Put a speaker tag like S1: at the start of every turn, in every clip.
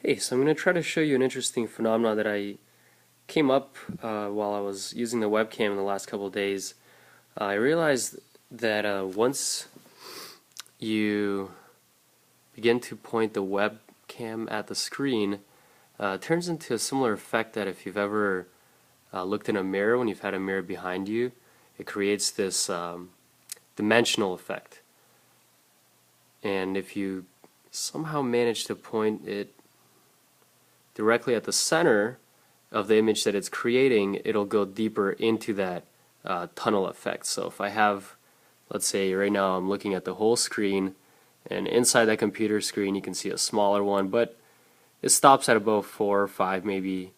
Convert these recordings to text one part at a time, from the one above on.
S1: Hey, so I'm going to try to show you an interesting phenomenon that I came up while I was using the webcam in the last couple of days. I realized that once you begin to point the webcam at the screen, it turns into a similar effect that if you've ever looked in a mirror when you've had a mirror behind you, it creates this dimensional effect. And if you somehow manage to point it directly at the center of the image that it's creating, it'll go deeper into that tunnel effect. So if I have, let's say right now I'm looking at the whole screen, and inside that computer screen you can see a smaller one, but it stops at about 4 or 5 maybe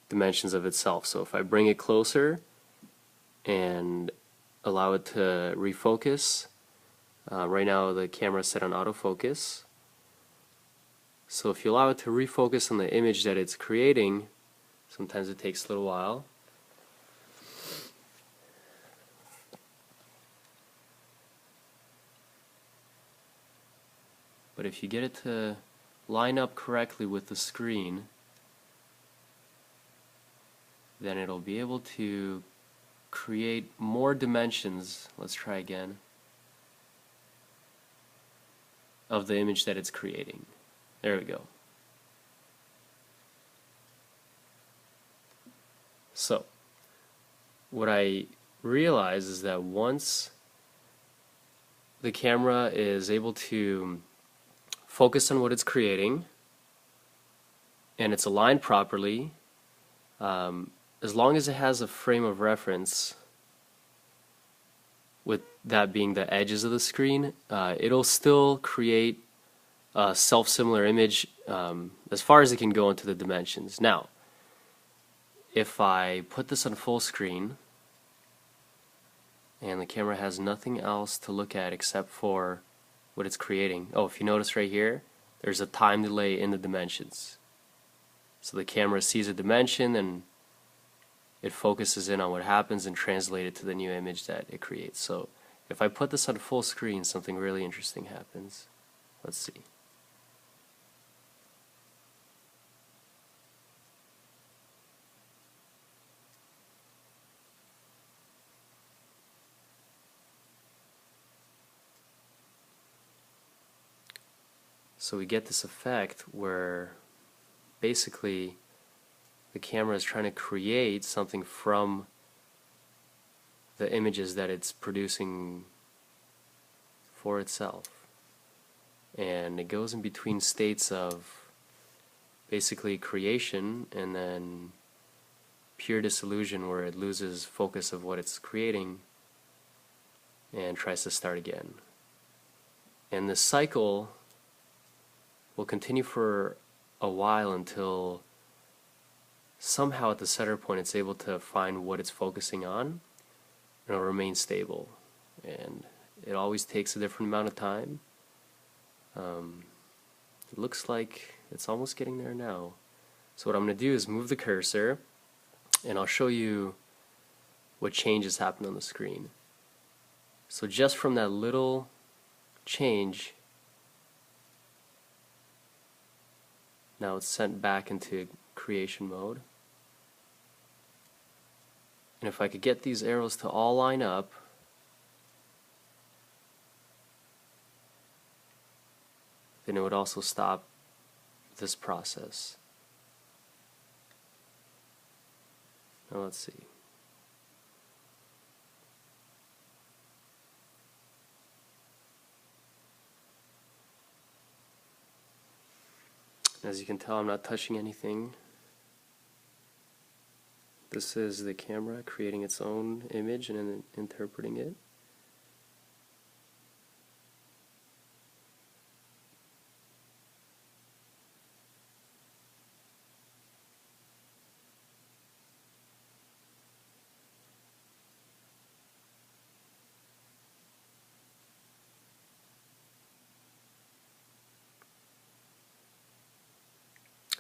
S1: dimensions of itself. So if I bring it closer and allow it to refocus, right now the camera is set on autofocus. So if you allow it to refocus on the image that it's creating, sometimes it takes a little while. But if you get it to line up correctly with the screen, then it'll be able to create more dimensions. Let's try again. Of the image that it's creating. There we go. So, what I realize is that once the camera is able to focus on what it's creating and it's aligned properly, as long as it has a frame of reference, with that being the edges of the screen, it'll still create a self-similar image as far as it can go into the dimensions. Now, if I put this on full screen and the camera has nothing else to look at except for what it's creating. Oh, if you notice right here, there's a time delay in the dimensions. So the camera sees a dimension and it focuses in on what happens and translates it to the new image that it creates. So if I put this on full screen, something really interesting happens. Let's see. So we get this effect where basically the camera is trying to create something from the images that it's producing for itself. And it goes in between states of basically creation and then pure disillusion, where it loses focus of what it's creating and tries to start again. And this cycle will continue for a while until somehow at the center point it's able to find what it's focusing on, and it'll remain stable. And it always takes a different amount of time. It looks like it's almost getting there now. So what I'm going to do is move the cursor and I'll show you what changes happen on the screen. So just from that little change, now it's sent back into creation mode. And if I could get these arrows to all line up, then it would also stop this process. Now let's see. As you can tell, I'm not touching anything. This is the camera creating its own image and then interpreting it.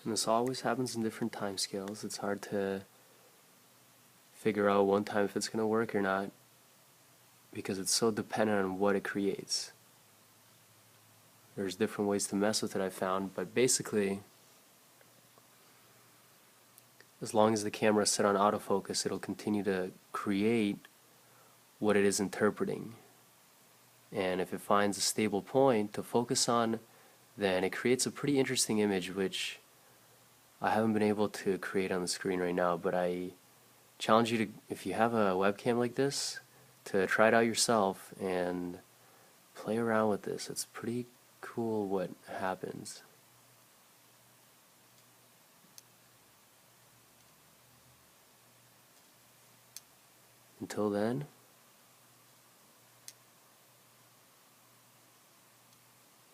S1: And this always happens in different time scales. It's hard to figure out one time if it's going to work or not, because it's so dependent on what it creates. There's different ways to mess with it, I found, but basically as long as the camera is set on autofocus, it'll continue to create what it is interpreting. And if it finds a stable point to focus on, then it creates a pretty interesting image, which I haven't been able to create on the screen right now, but I challenge you to, if you have a webcam like this, to try it out yourself and play around with this. It's pretty cool what happens. Until then,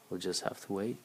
S1: we'll just have to wait.